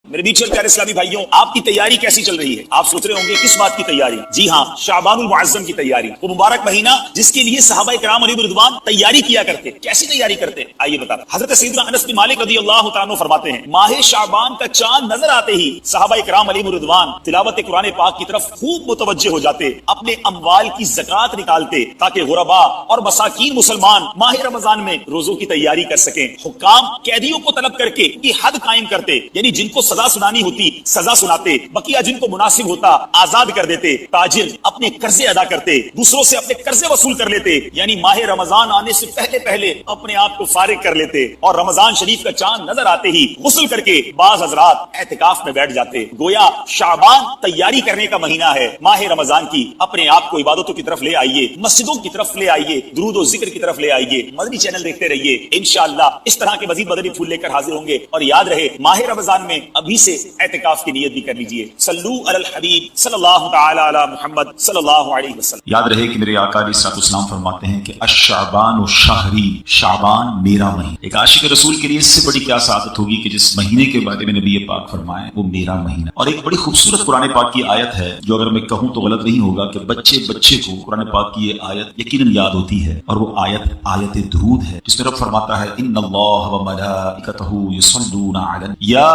میرے بیچ پیارے اسلامی بھائیوں، آپ کی تیاری کیسی چل رہی ہے؟ آپ سوچ رہے ہوں گے کس بات کی تیاری؟ جی ہاں، شعبان المعظم کی تیاری، وہ مبارک مہینہ جس کے لیے صحابہ کرام علیہ رضوان تیاری کیا کرتے۔ کیسی تیاری کرتے؟ آئیے بتا۔ حضرت سیدنا انس بن مالک رضی اللہ تعالیٰ عنہ فرماتے ہیں، ماہ شعبان کا چاند نظر آتے ہی صحابہ کرام علیہ رضوان تلاوت قرآن پاک کی طرف خوب متوجہ ہو جاتے، اپنے اموال کی زکات نکالتے تاکہ غربا اور مساکین مسلمان ماہ رمضان میں روزوں کی تیاری کر سکیں۔ حکام قیدیوں کو طلب کر کے کی حد قائم کرتے، یعنی جن کو سزا سنانی ہوتی سزا سناتے، بقیہ جن کو مناسب ہوتا آزاد کر دیتے۔ تاجر اپنے قرضے ادا کرتے، دوسروں سے اپنے قرضے وصول کر لیتے، یعنی ماہ رمضان آنے سے پہلے پہلے اپنے آپ کو فارغ کر لیتے، اور رمضان شریف کا چاند نظر آتے ہی غسل کر کے بعض حضرات اعتکاف میں بیٹھ جاتے۔ گویا شعبان تیاری کرنے کا مہینہ ہے ماہ رمضان کی۔ اپنے آپ کو عبادتوں کی طرف لے آئیے، مسجدوں کی طرف لے آئیے، درود و ذکر کی طرف لے آئیے، مدنی چینل دیکھتے رہیے، انشاءاللہ اس طرح کے مزید مدنی پھول لے کر حاضر ہوں گے۔ اور یاد رہے، ماہ رمضان میں ابھی سے اعتکاف کی نیت بھی کر لیجئے۔ صلو علی الحبیب صلی اللہ تعالی علی محمد صلی اللہ علیہ وسلم۔ یاد رہے کہ میرے آقا علیہ الصلوۃ والسلام فرماتے ہیں کہ الشعبان شہری، شعبان میرا مہینہ۔ ایک عاشق رسول کے لیے اس سے بڑی کیا سعادت ہوگی کہ جس مہینے کے بارے میں نبی پاک فرمائے وہ میرا مہینہ۔ اور ایک بڑی خوبصورت قرآن پاک کی آیت ہے جو اگر میں کہوں تو غلط نہیں ہوگا کہ بچے کو قرآن پاک کی یہ آیت یقیناً یاد ہوتی ہے، اور وہ آیت درود ہے، جس میں رب فرماتا ہے ان اللہ وملائکتہ یصلون علی یا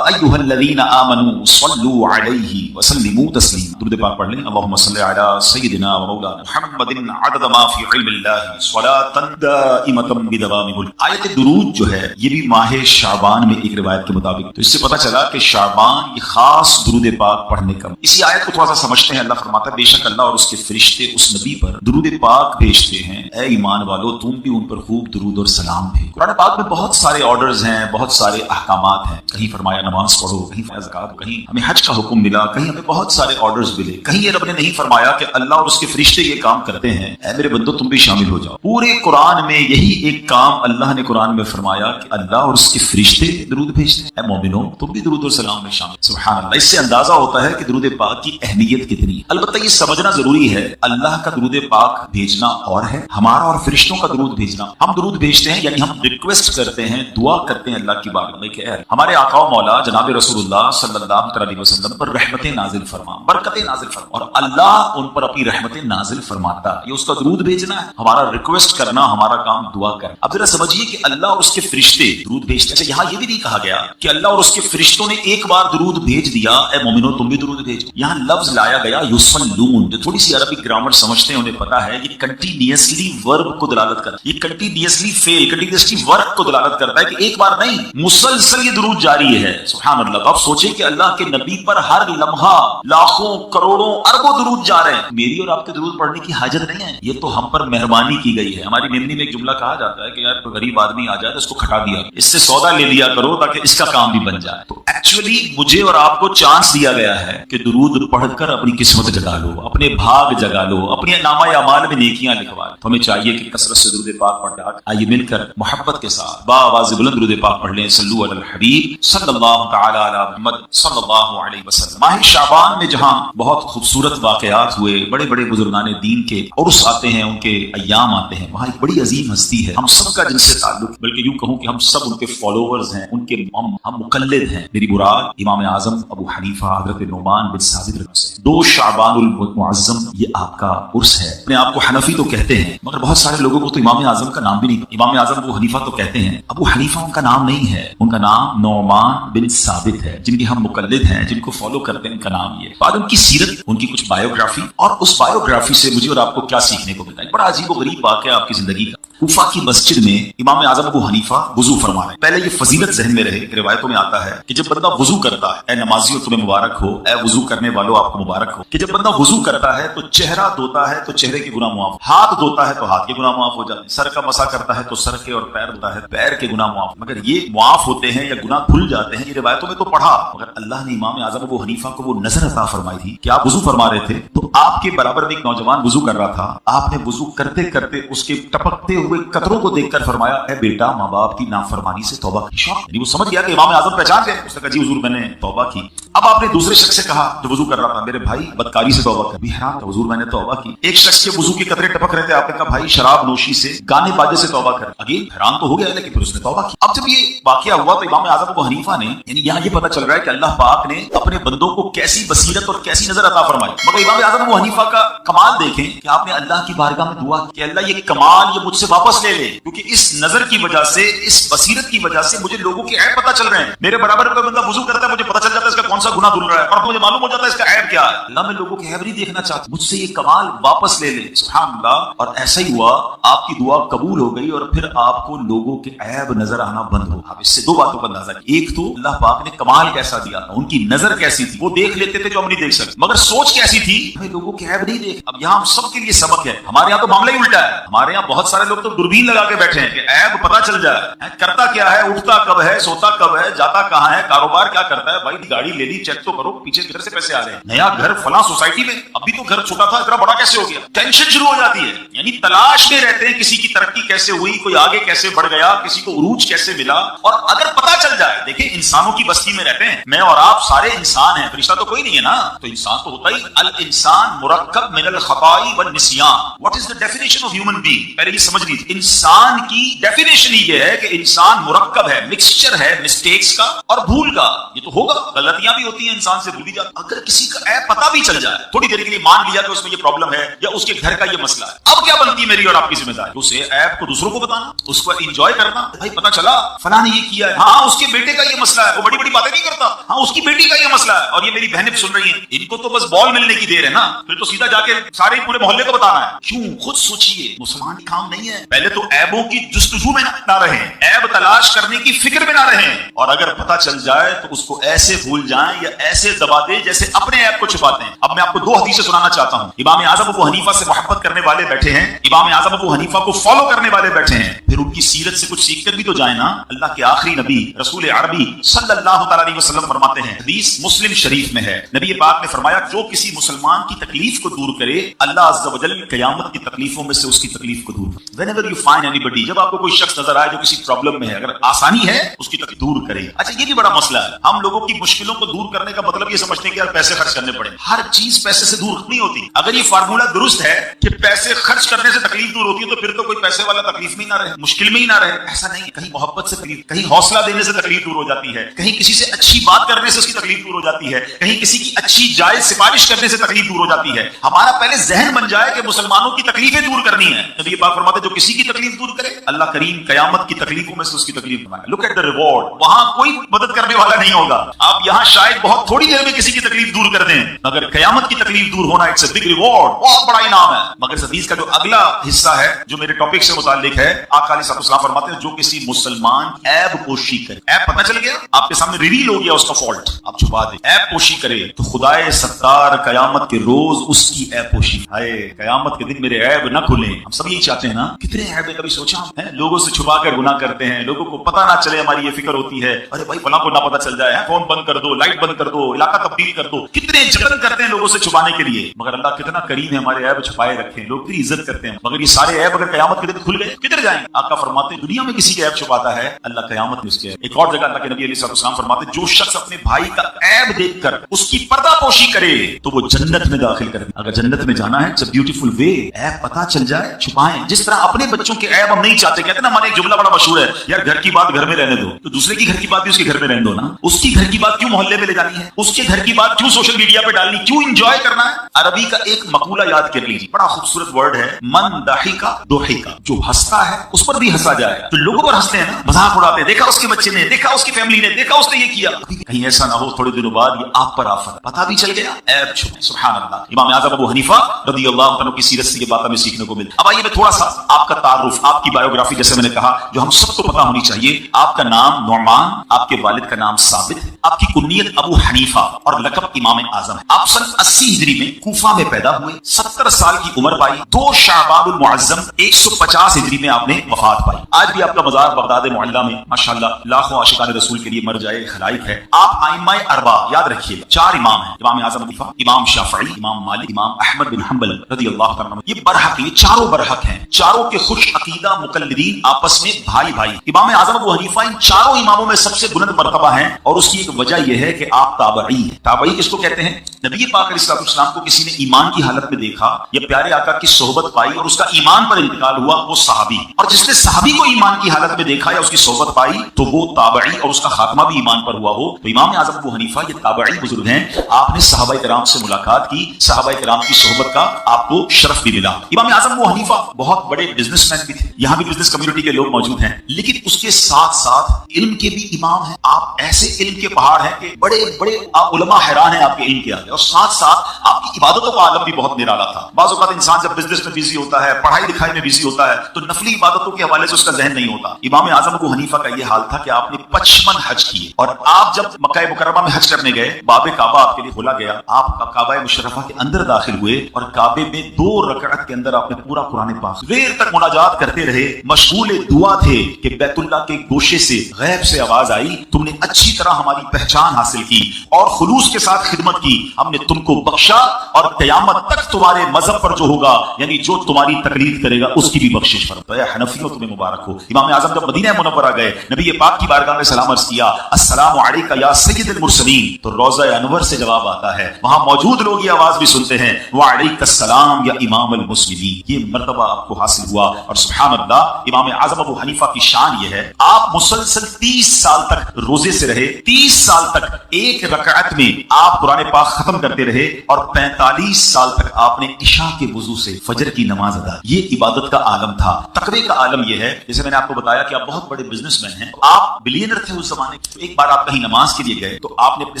ایھا الذین آمنوا صلوا علیہ وسلموا تسلیما۔ درود پاک پڑھ لیں، اللہم صل علی سیدنا و مولانا محمد عدد ما فی علم اللہ صلاۃ دائمۃ بدوام ملک۔ آیت درود جو ہے یہ بھی ماہ شعبان میں ایک روایت کے مطابق، تو اس سے پتہ چلا کہ شعبان یہ خاص درود پاک پڑھنے کا۔ اسی آیت کو تھوڑا سا سمجھتے ہیں۔ اللہ فرماتا ہے بے شک اللہ اور اس کے فرشتے اس نبی پر درود پاک بھیجتے ہیں، اے ایمان والو تم بھی ان پر خوب درود اور سلام بھیجو۔ قرآن پاک میں بہت سارے آرڈرز ہیں، بہت سارے احکامات ہیں، کہیں فرمایا نماز پڑھو، کہیں فرمایا زکات، کہیں ہمیں حج کا حکم ملا، کہیں ہمیں بہت سارے آرڈرز ملے، کہیں یہ رب نے نہیں فرمایا کہ اللہ اور اس کے فرشتے یہ کام کرتے ہیں، اے میرے بندو تم بھی شامل ہو جاؤ۔ پورے قرآن میں یہی ایک کام اللہ نے قرآن میں فرمایا کہ اللہ اور اس کے فرشتے درود بھیجتے ہیں، اے مومنو تم بھی درود اور سلام میں شامل۔ سبحان اللہ، اس سے اندازہ ہوتا ہے کہ درود پاک کی اہمیت کتنی ہے۔ البتہ یہ سمجھنا ضروری ہے اللہ کا درود پاک بھیجنا اور ہے عمارہ اور فرشتوں کا درود بھیجنا۔ ہم درود بھیجتے ہیں یعنی ہم ریکویسٹ کرتے ہیں، دعا کرتے ہیں اللہ کی بارگاہ میں کہ ہمارے آقا و مولا جناب رسول اللہ صلی اللہ علیہ وسلم پر رحمتیں نازل فرما، برکتیں نازل فرما، اور اللہ ان پر اپنی رحمتیں نازل فرماتا ہے۔ یہ اس کا درود بھیجنا ہے، ہمارا ریکویسٹ کرنا، ہمارا کام دعا کرنا۔ اب ذرا سمجھیے کہ اللہ اور اس کے فرشتے درود بھیجتے ہیں۔ اچھا یہاں یہ بھی نہیں کہا گیا کہ اللہ اور اس کے فرشتوں نے ایک بار درود بھیج دیا، اے مومنو تم بھی درود بھیجو۔ یہاں لفظ لایا گیا یصلون، جو تھوڑی سی عربی گرامر سمجھتے ہیں انہیں پتا ہے یہ کنٹینیوسلی ورب کو دلالت کرتا ہے، یہ کنٹینیوسلی فعل، کنٹینیوسلی ورب کو دلالت کرتا ہے کہ ایک بار نہیں، مسلسل یہ درود جاری ہے۔ سبحان اللہ۔ تو آپ سوچیں کہ اللہ کے نبی پر ہر لمحہ لاکھوں کروڑوں اربوں درود جا رہے ہیں، میری اور آپ کے درود پڑھنے کی حاجت نہیں ہے، یہ تو ہم پر مہربانی کی گئی ہے۔ ہماری میمنی میں ایک جملہ کہا جاتا ہے کہ یار کوئی غریب آدمی آ جائے تو اس کو کھٹا دیا، اس سے سودا لے لیا کرو تاکہ اس کا کام بھی بن جائے۔ تو ایکچولی مجھے اور آپ کو چانس دیا گیا ہے کہ درود پڑھ کر اپنی قسمت جگا لو، اپنے بھاگ جگا لو، اپنے نامہ اعمال میں نیکیاں لکھوا لو۔ تو ہمیں چاہیے کہ کثرت سے درود پاک پڑھ ڈاک آئیے مل کر محبت کے ساتھ با آواز بلند درود پاک پڑھ لیں۔ صلو علی الحبیب صلی اللہ تعالی علی محمد صلی اللہ علیہ وسلم۔ ماہ شعبان میں جہاں بہت خوبصورت واقعات ہوئے، بڑے بڑے بزرگان دین کے عرس آتے ہیں، ان کے ایام آتے ہیں، وہاں ایک بڑی عظیم ہستی ہے ہم سب کا جن سے تعلق، بلکہ یوں کہوں کہ ہم سب ان کے فالوورز ہیں، ان کے ہم مقلد ہیں۔ میری مراد امام اعظم ابو حنیفہ حضرت نعمان بن ثابت رضی اللہ عنہ۔ 2 شعبان المعظم یہ آپ کا عرس ہے۔ اپنے آپ کو حنفی تو کہتے ہیں مگر بہت سارے لوگوں کو تو امام اعظم کا نام بھی نہیں، امام اعظم ابو حنیفہ تو کہتے ہیں، ابو حنیفہ ان کا نام نہیں ہے، ان کا نام نعمان بن ثابت ہے، جن کے ہم مقلد ہیں، جن کو فالو کرتے ہیں، ان کا نام یہ۔ بعد ان کی سیرت، ان کی کچھ بایوگرافی، اور اس بایوگرافی سے مجھے اور آپ کو کیا سیکھنے کو ملتا ہے۔ بڑا عجیب و غریب واقعہ آپ کی زندگی کا۔ کوفہ کی مسجد میں امام اعظم ابو حنیفہ وضو فرما رہے ہیں۔ پہلے یہ فضیلت ذہن میں رہے کہ روایتوں میں آتا ہے کہ جب بندہ وضو کرتا ہے، اے نمازیوں تمہیں مبارک ہو، اے وضو کرنے والوں آپ کو مبارک ہو، کہ جب بندہ وضو کرتا ہے تو چہرہ دھوتا ہے تو چہرے کے گناہ معاف، ہاتھ دھوتا ہے تو ہاتھ کے گناہ معاف ہو جاتے ہیں، سر کا مسح کرتا ہے تو سر کے، اور پیر دھوتا ہے پیر کے گناہ معاف، مگر یہ معاف ہوتے ہیں یا گناہ کھل جاتے ہیں، یہ روایتوں میں تو پڑھا، مگر اللہ نے امام اعظم ابو حنیفہ کو وہ نظر عطا فرمائی تھی کہ آپ وضو فرما رہے تھے تو آپ کے برابر میں ایک نوجوان وضو کر رہا تھا، آپ نے وضو کرتے کرتے اس کے ٹپکتے ہوئے قطروں کو دیکھ کر فرمایا، اے بیٹا ماں باپ کی نافرمانی سے توبہ کی۔ یعنی وہ سمجھ گیا کہ امام اعظم پہچان گئے، اس نے کہا جی حضور میں نے توبہ کی۔ اب آپ نے دوسرے شخص سے کہا جو وضو کر رہا تھا میرے بھائی بدکاری سے توبہ کر. بھی حیران تھا حضور میں نے توبہ کی. ایک شخص کے وضو کے قطرے ٹپک رہے تھے, آپ نے کہا بھائی شراب نوشی سے گانے باجے سے توبہ کر. اگین حیران تو ہو گیا لیکن پھر اس نے توبہ کی. اب جب یہ واقعہ ہوا تو امام اعظم ابو حنیفہ نے, یعنی یہاں یہ پتہ چل رہا ہے کہ اللہ پاک نے اپنے بندوں کو کیسی بصیرت اور کیسی نظر عطا فرمائی. مگر امام اعظم ابو حنیفہ کا کمال دیکھیں کہ آپ نے اللہ کی بارگاہ میں دعا کہ اللہ یہ کمال یہ مجھ سے واپس لے لے, کیونکہ اس نظر کی وجہ سے اس بصیرت کی وجہ سے مجھے لوگوں کے عیب پتہ چل رہے ہیں. میرے برابر کوئی بندہ وضو کرتا ہے مجھے پتہ چل جاتا ہے اس کا کون سا گناہ دھل رہا ہے اور مجھے معلوم ہو جاتا ہے اس کا عیب کیا ہے. اللہ میں لوگوں کے عیب نہیں دیکھنا چاہتا, مجھ سے یہ کمال واپس لے لے. سبحان اللہ. اور ایسا ہی ہوا, آپ کی دعا قبول ہو گئی اور پھر آپ کو لوگوں کے عیب نظر آنا بند ہو. آپ اس سے دو باتوں کا اندازہ کیا, ایک تو اللہ پاک نے کمال کیسا دیا, ان کی نظر کیسی تھی, وہ دیکھ لیتے تھے جو ہم نہیں دیکھ سکتے, مگر سوچ کیسی تھی, ہمیں لوگوں کے عیب نہیں دیکھ. اب یہاں ہم سب کے لیے سبق ہے. ہمارے یہاں تو معاملہ ہی الٹا ہے. ہمارے یہاں بہت سارے لوگ تو دوربین لگا کے بیٹھے ہیں کہ عیب پتہ چل جائے, کرتا کیا ہے, اٹھتا کب ہے, سوتا کب ہے, جاتا کہاں ہے, کاروبار کیا کرتا ہے. بھائی گاڑی لے لی چیک تو کرو پیچھے کدھر سے پیسے آ رہے ہیں, نیا گھر فلاں سوسائٹی میں, ابھی تو گھر چھوٹا تھا اتنا بڑا کیسے ہو گیا. ٹینشن شروع ہو جاتی ہے, یعنی تلاش میں رہتے ہیں کسی کی ترقی کیسے ہوئی, کوئی آگے کیسے بڑھ گیا, کسی کو عروج کیسے ملا. اور اگر پتہ چل جائے, دیکھیں انسانوں کی بستی میں رہتے ہیں, میں اور آپ سارے انسان ہیں, فرشتہ تو کوئی نہیں ہے نا, تو انسان تو ہوتا ہی. الانسان مرکب من الخطاء والنسیان. What is the definition of human being, پہلے یہ سمجھ لیجیے. انسان کی ڈیفینیشن یہ ہے کہ انسان مرکب ہے, مکسچر ہے مسٹیکس کا اور بھول کا. یہ تو ہوگا, غلطیاں بھی ہوتی ہیں, انسان سے بھولی جاتی. اگر کسی کا عیب پتہ بھی چل جائے, تھوڑی دیر کے لیے مان لیا کہ اس میں یہ پرابلم ہے یا اس کے گھر کا یہ مسئلہ ہے, اب کیا بنتی ہے میری اور آپ کی ذمہ داری, اسے عیب کو دوسروں کو بتانا, اس کو انجوائے کرنا. بھائی پتہ چلا فلاں نے یہ کیا ہے, ہاں اس کے بیٹے کا یہ مسئلہ ہے, وہ بڑی بڑی باتیں نہیں کرتا, ہاں اس کی بیٹی کا یہ مسئلہ ہے, اور یہ میری بہنیں بھی سن رہی ہیں, ان کو تو بس بال ملنے کی دیر ہے نا, پھر تو سیدھا جا کے سارے پورے محلے کو بتانا ہے. کیوں, خود سوچئے, مسلمان کی کام نہیں ہے. پہلے تو عیبوں کی جستجو میں نہ رہیں, عیب تلاش کرنے کی فکر میں نہ رہیں, اور اگر پتہ چل جائے تو اس کو ایسے بھول جائیں یا ایسے دبا دیں جیسے اپنے عیب کو چھپاتے ہیں. اب میں آپ کو دو حدیثیں سنانا چاہتا ہوں. امام اعظم ابو حنیفہ سے محبت کرنے والے بیٹھے ہیں, امام اعظم ابو حنیفہ کو فالو کرنے والے بیٹھے ہیں, پھر ان کی سیرت سے کچھ سیکھ کر بھی تو جائیں نا. اللہ کے آخری نبی رسول عربی صلی اللہ تعالی علیہ وسلم فرماتے ہیں, حدیث مسلم شریف میں ہے, نبی پاک نے فرمایا جو کسی مسلمان کی تکلیف کو دور کرے اللہ عز و جل قیامت کی تکلیفوں میں سے اس کی تکلیف کو دور کرے. Whenever you find anybody, جب آپ کو کوئی شخص نظر آئے جو کسی پرابلم میں ہے, اگر آسانی ہے اس کی تکلیف دور کرے. اچھا یہ بھی بڑا مسئلہ ہے, ہم لوگوں کی مشکلوں کو دور کرنے کا مطلب یہ سمجھتے ہیں کہ یار پیسے خرچ کرنے پڑے. ہر چیز پیسے سے دور نہیں ہوتی. اگر یہ فارمولا درست ہے کہ پیسے خرچ کرنے سے تکلیف دور ہوتی ہے تو پھر تو کوئی پیسے والا تکلیف میں ہی نہ رہے, مشکل میں ہی نہ رہے. ایسا نہیں, کہیں محبت سے تکلیف, کہیں حوصلہ دینے سے تکلیف دور ہو جاتی ہے, کہیں کسی سے اچھی بات کرنے سے اس کی تکلیف دور ہو جاتی ہے, کہیں کسی کی اچھی جائز سفارش کرنے سے تکلیف دور ہو جاتی ہے. ہمارا پہلے ذہن بن جائے کہ مسلمانوں کی تکلیفیں دور کرنی ہے. نبی پاک فرماتے جو کسی کی تکلیف دور کرے اللہ کریم قیامت کی تکلیفوں میں سے اس کی تکلیف بنائے. لک ایٹ دی ریوارڈ, وہاں کوئی مدد کرنے والا نہیں ہوگا. آپ یہاں شاید بہت تھوڑی دیر میں کسی کی تکلیف دور کر دیں, مگر قیامت کی تکلیف دور ہونا اٹس اے بگ ریوارڈ, بہت بڑا انعام ہے. مگر اس حدیث کا جو اگلا حصہ ہے جو میرے ٹاپک سے متعلق ہے, آقا علیہ السلام فرماتے ہیں جو کسی مسلمان عیب پوشی کرے, عیب پتہ چل گیا آپ کے سامنے ریویل ہو گیا اس کا فالٹ, آپ چھپا دیں, عیب پوشی کرے تو خدائے ستار قیامت کے روز اس کی عیب پوشی. ہائے قیامت کے دن میرے عیب نہ کھلیں. ہم سب یہی چاہتے ہیں نا, کتنے عیب ہے کبھی سوچا ہے, لوگوں سے چھپا کر گناہ کرتے ہیں, لوگوں کو پتہ نہ چلے, ہماری یہ فکر ہوتی ہے ارے بھائی فلاں کو نہ پتہ چل جائے, فون بند کر دو, لائٹ بند کر دو, علاقہ تبدیل کر دو. کتنے جتن کرتے ہیں لوگوں سے چھپانے کے لیے, مگر اللہ کتنا کریم ہے, ہمارے عیب چھپائے رکھے, لوگ کی عزت کرتے ہیں. مگر یہ سارے عیب اگر قیامت کے دن کھل گئے کدھر جائیں. آقا فرماتے ہیں دنیا میں کسی کے عیب چھپاتا ہے اللہ قیامت میں اس کے. ایک اور جگہ اللہ کے نبی علیہ السلام فرماتے ہیں جو شخص اپنے بھائی کا عیب دیکھ کر اس کی پردہ پوشی کرے تو وہ جنت میں داخل کرے. اگر جنت میں جانا ہے اٹس اے بیوٹیفل وے, عیب پتہ چل جائے چھپائیں. جس طرح اپنے بچوں کے عیب ہم نہیں چاہتے, کہتے ہیں نا ہمارے ایک جملہ بڑا مشہور ہے, یار گھر کی بات گھر میں رہنے دو, تو دوسرے کی گھر کی بات بھی اس کے گھر میں رہنے دو نا. اس کی گھر کی بات کیوں محلے میں لے جانی ہے, اس کے گھر کی بات کیوں سوشل میڈیا پہ ڈالنی, کیوں انجوائے کرنا ہے. عربی کا ایک مقولہ یاد کر لیجیے, بڑا خوبصورت ورڈ ہے, من ضحک ضحک, جو ہنستا ہے اس پر بھی ہنسا جائے. تو لوگوں پر ہنستے ہیں نا, مذاق اڑاتے ہیں, دیکھا اس کے بچے نے, دیکھا اس کی فیملی نے, دیکھا اس نے یہ کیا. کہیں ایسا نہ ہو تھوڑے دنوں بعد یہ آپ پر آفت, پتہ بھی چل گیا عیب چھپے. سبحان اللہ. امام اعظم ابو حنیفہ رضی اللہ عنہ کی سیرت سے یہ بات ہمیں سیکھنے کو ملتی. اب آئیے میں تھوڑا سا آپ کا تعارف, آپ کی بایوگرافی جیسے میں نے کہا جو ہم سب کو پتہ ہونی چاہیے. آپ کا نام نعمان, آپ کے والد کا نام ثابت, آپ کی کنیت ابو حنیفہ اور لقب امام اعظم ہے. آپ سن 80 ہجری میں کوفہ میں پیدا ہوئے, 70 سال کی عمر پائی, 2 شعبان المعظم 150 ہجری میں آپ نے وفات پائی. آج بھی آپ کا مزار بغداد معلہ میں ماشاءاللہ لاکھوں عاشقان رسول کے لیے مر جائے خلائق ہے. آپ ائمہ اربع یاد رکھیے, 4 امام ہیں, امام اعظم حنیفہ, امام شافعی, امام مالک, امام احمد بن حنبل رضی اللہ عنہ. یہ برحق, یہ چاروں برحق ہیں, چاروں کے خوش عقیدہ مقلدین, آپس میں بھائی بھائی. امام اعظم ابو حنیفہ ان چاروں اماموں میں سب سے بلند مرتبہ ہیں اور اس کی ایک وجہ یہ ہے کہ آپ تابعی ہیں. تابعی کس کو کہتے ہیں؟ نبی پاک علیہ السلام کو کسی نے ایمان کی حالت میں دیکھا یا پیارے آقا کی صحبت پائی اور اس کا ایمان پر انتقال ہوا، وہ صحابی. اور جس نے صحابی کو ایمان کی حالت میں دیکھا یا اس کی صحبت پائی تو وہ تابعی، اور اس کا خاتمہ بھی ایمان پر ہوا ہو. تو امام اعظم ابو حنیفہ یہ تابعی بزرگ ہیں. آپ نے صحابہ کرام سے ملاقات کی، صحابہ کرام کی صحبت کا آپ کو شرف بھی ملا. امام اعظم ابو حنیفہ بہت بڑے بزنس مین بھی تھے. یہاں بھی بزنس کمیونٹی کے لوگ موجود ہیں، لیکن اس کے ساتھ ساتھ علم کے بھی امام ہیں. آپ ایسے علم کے پہاڑ ہیں کہ بڑے بڑے آپ علماء حیران ہیں آپ کے علم کے آگے، اور ساتھ ساتھ آپ کی عبادتوں کا عالم بھی بہت نرالا تھا. بعض اوقات انسان جب بزنس میں بزی ہوتا ہے، پڑھائی لکھائی میں بزی ہوتا ہے، تو نفلی عبادتوں کے حوالے سے اس کا ذہن نہیں ہوتا. امام اعظم ابو حنیفہ کا یہ حال تھا کہ آپ نے 55 حج کیے، اور آپ جب مکہ مکرمہ میں حج کرنے گئے، باب کعبہ آپ کے لیے کھولا گیا، آپ کعبہ مشرفہ کے اندر داخل ہوئے اور کعبے میں 2 رکعت کے اندر آپ نے پورا قرآن پاک دیر تک مناجات کرتے رہے، مشغول دعا تھے کہ بیت اللہ کے گوشے سے غیب سے آواز آئی، تم نے اچھی طرح ہماری پہچان حاصل کی اور خلوص کے ساتھ خدمت کی، ہم نے تم کو بخشا، اور قیامت تک تمہارے مذہب پر جو ہوگا، یعنی جو تمہاری تقلید کرے گا، اس کی بھی بخشش فرمائے. اے حنفیوں تمہیں مبارک ہو. امام اعظم جب مدینہ منورہ گئے، نبی پاک کی بارگاہ میں سلام عرض کیا، السلام علیک یا سید المرسلین، تو روضہ انور سے جواب آتا ہے. وہاں موجود لوگ یہ آواز بھی سنتے ہیں، وعلیک السلام یا امام المسلمین. یہ مرتبہ آپ کو حاصل ہوا. اور سبحان اللہ، امام اعظم ابو حنیفہ کی شان یہ ہے، آپ مسلسل 30 سال تک روزے سے رہے، 30 سال تک ایک رکعت میں آپ قرآن پاک ختم کرتے رہے، اور 45 سال تک آپ نے عشاء کے وضو سے فجر کی نماز ادا. یہ عبادت کا عالم تھا. تقوی کا عالم یہ ہے، جیسے میں نے آپ کو بتایا کہ آپ بہت بڑے بزنس مین ہیں، آپ بلینئر تھے اس زمانے. ایک بار آپ کہیں نماز کے لیے گئے تو آپ نے اپنے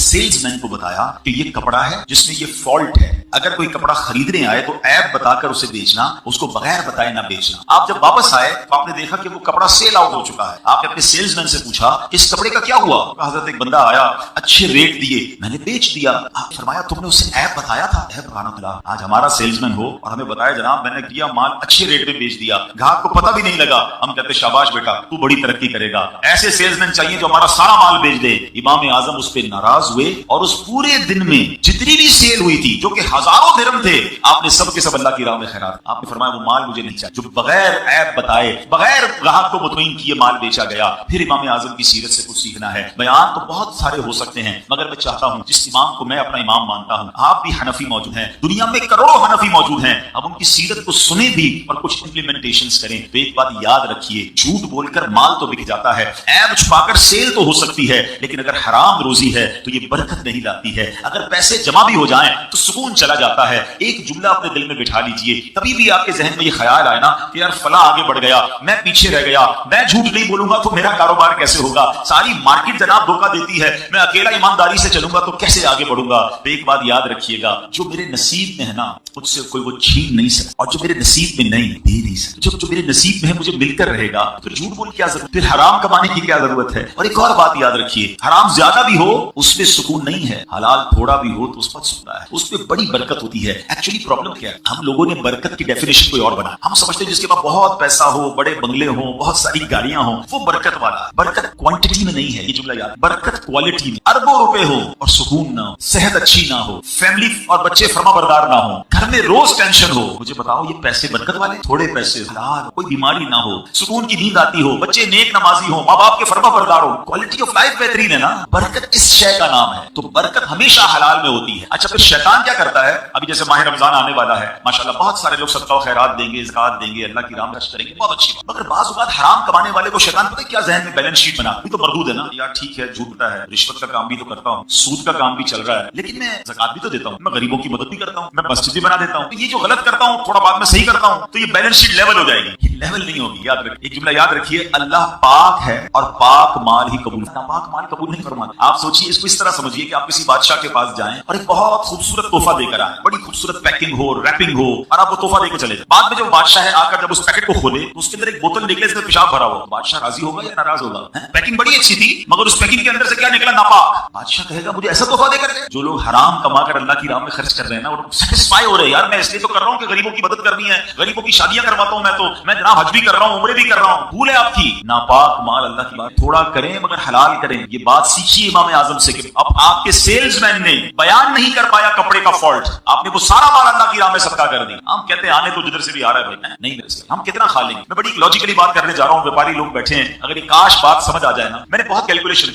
سیلز مین کو بتایا کہ یہ کپڑا ہے جس میں یہ فالٹ ہے، اگر کوئی کپڑا خریدنے آئے تو عیب بتا کر اسے بیچنا، اس کو بغیر بتائے نہ بیچنا. آپ جب واپس آئے تو آپ نے دیکھا کہ وہ کپڑا سیل آؤٹ ہو چکا ہے. آپ نے اپنے سیلز مین سے پوچھا کہ اس کپڑے کا کیا ہوا؟ حضرت ایک بندہ آیا، اچھے ریٹ دیے، میں نے بیچ دیا. آپ فرمایا تم نے اسے عیب بتایا تھا؟ سبحان اللہ، آج ہمارا سیلز مین ہو اور ہمیں بتایا جناب میں نے کیا مال اچھے ریٹ میں بیچ دیا، گاہک کو پتہ بھی نہیں لگا، ہم کہتے شاباش بیٹا تو بڑی ترقی کرے گا. ایسے سیلز مین چاہیے جو ہمارا سارا مال بیچ دے. امام اعظم اس پہ ناراض ہوئے، اور اس پورے دن میں جتنی بھی سیل ہوئی تھی جو کہ ہزاروں درہم تھے، آپ نے سب کے سب اللہ کی راہ میں خیرات. آپ نے فرمایا وہ مال مجھے نہیں چاہیے جو بغیر عیب بتائے، بغیر گاہک کو مطمئن کیے مال بیچا گیا. پھر امام اعظم کی سیرت سے کچھ سیکھنا ہے. بیان تو بہت سارے ہو سکتے ہیں، مگر میں چاہتا ہوں جس امام کو میں اپنا امام مانتا ہوں، آپ بھی حنفی موجود ہیں، دنیا میں کروڑوں حنفی موجود ہیں، اب ان کی سیرت کو سنیں بھی اور کچھ امپلیمنٹیشنز کریں. تو ایک بات یاد رکھیے، جھوٹ بول کر مال تو بک جاتا ہے، عیب چھپا کر سیل تو ہو سکتی ہے، لیکن اگر حرام روزی ہے تو یہ برکت نہیں لاتی ہے. اگر پیسے جمع بھی ہو جائیں تو سکون چلا جاتا ہے. ایک جملہ اپنے دل میں بٹھا لیجئے، کبھی بھی آپ کے ذہن میں یہ خیال آئے نا کہ یار فلاں آگے بڑھ گیا، میں پیچھے رہ گیا، میں جھوٹ نہیں بولوں گا تو میرا کاروبار کیسے ہوگا، ساری مارکیٹ جناب دھوکہ دیتی ہے، میں اکیلا ایمانداری سے چلوں گا تو کیسے آگے بڑھوں گا. تو ایک بات یاد رکھیے گا، جو میرے نصیب میں ہے نا مجھ سے کوئی وہ چھین نہیں سکتا، اور جو میرے نصیب میں نہیں دے نہیں سکتا. جو میرے نصیب میں ہے مجھے مل کر رہے گا، پھر جھوٹ بول کیا ضرورت، پھر حرام کمانے کی کیا ضرورت ہے. اور ایک اور بات یاد رکھیے، حرام زیادہ بھی ہو اس میں سکون نہیں ہے، حلال تھوڑا بھی ہو تو اس پر سکون ہے، اس میں بڑی برکت ہوتی ہے. ایکچولی پرابلم کیا ہے، ہم لوگوں نے برکت کی ڈیفینیشن کوئی اور بنا. ہم سمجھتے ہیں جس کے پاس بہت پیسہ ہو، بڑے بنگلے ہوں، بہت ساری گاڑیاں ہوں، وہ برکت والا. برکت کوانٹٹی میں نہیں ہے، یہ جملہ یاد، برکت کوالٹی میں. اربوں روپے ہو اور سکون نہ ہو، صحت اچھی نہ ہو، فیملی اور بچے فرما بردار نہ ہو، گھر میں روز ٹینشن ہو، مجھے بتاؤ یہ پیسے برکت والے؟ تھوڑے پیسے، حلال، کوئی بیماری نہ ہو، سکون کی نیند آتی ہو، بچے نیک نمازی ہو، ماں باپ کے فرما بردار ہو، کوالٹی آف لائف بہترین ہے نا. برکت اس شے کا نام ہے. تو برکت ہمیشہ حلال میں ہوتی ہے. اچھا پھر شیطان کیا کرتا ہے؟ ابھی جیسے ماہ رمضان آنے والا ہے، ماشاءاللہ بہت سارے لوگ صدقہ و خیرات دیں گے، زکات دیں گے، اللہ کی راہ میں خرچ کریں گے، بہت اچھی بات. مگر بعض اوقات حرام کمانے والے کو شیطان پتہ ہے کیا ذہن میں بیلنس شیٹ بنا، یہ تو مردود ہے نا یار، ٹھیک ہے جھوٹتا ہے، رشوت کا کام بھی تو کرتا ہوں، سود کا کام بھی چل رہا ہے، لیکن میں زکات بھی تو دیتا ہوں، میں غریبوں کی مدد بھی کرتا ہوں، میں مسجد بھی بنا دیتا ہوں، تو یہ جو غلط کرتا ہوں تھوڑا بعد میں صحیح کرتا ہوں، تو یہ بیلنس شیٹ لیول ہو جائے گی. یہ لیول نہیں ہوگی. یاد رکھیے، ایک جملہ یاد رکھیے، اللہ پاک ہے اور پاک مال ہی قبول، ناپاک مال قبول نہیں فرماتا. آپ سوچیے، اس کو اس طرح سمجھیے کہ آپ کسی بادشاہ کے پاس جائیں اور ایک بہت خوبصورت تحفہ دے کر آئیں، بڑی خوبصورت پیکنگ ہو، ریپنگ ہو، اور آپ وہ تحفہ دے کے چلے جائیں. بعد میں جب بادشاہ ہے آ کر جب اس پیکٹ کو کھولے تو اس کے اندر ایک بوتل نکلے جس میں پیشاب بھرا ہوا، بادشاہ راضی ہوگا یا ناراض ہوگا؟ پیکنگ بڑی اچھی تھی مگر اس پیکنگ کے اندر سے کیا نکلا؟ ناپاک. بادشاہ کہے گا مجھے ایسا تحفہ دے کر. جو لوگ حرام کما کر اللہ کی راہ میں خرچ کر رہے ہیں نا، وہ سیٹسفائی ہو رہے ہیں، یار میں اس لیے تو کر رہا ہوں کہ غریبوں کی مدد کرنی ہے، غریبوں کی شادیاں کرواتا ہوں، میں جناب حج بھی کر رہا ہوں، عمرے بھی کر رہا ہوں. بھول ہے آپ کی. ناپاک مال اللہ کی بات تھوڑا کریں مگر حلال کریں. یہ بات سیکھیے امام اعظم سے کہ اب آپ کے سیلز مین نے بیان نہیں کر پایا کپڑے کا فالٹ، آپ نے وہ سارا مال اللہ کی راہ میں صدقہ کر دی. ہم کہتے ہیں آنے تو جدھر سے بھی آ رہا ہے بھائی، نہیں میرے سے ہم کتنا کھا لیں گے. میں بڑی لاجیکلی بات کرنے جا رہا ہوں، ویپاری لوگ بیٹھے ہیں، اگر یہ کاش بات سمجھ آ جائے نا. میں نے بہت کیلکولیشن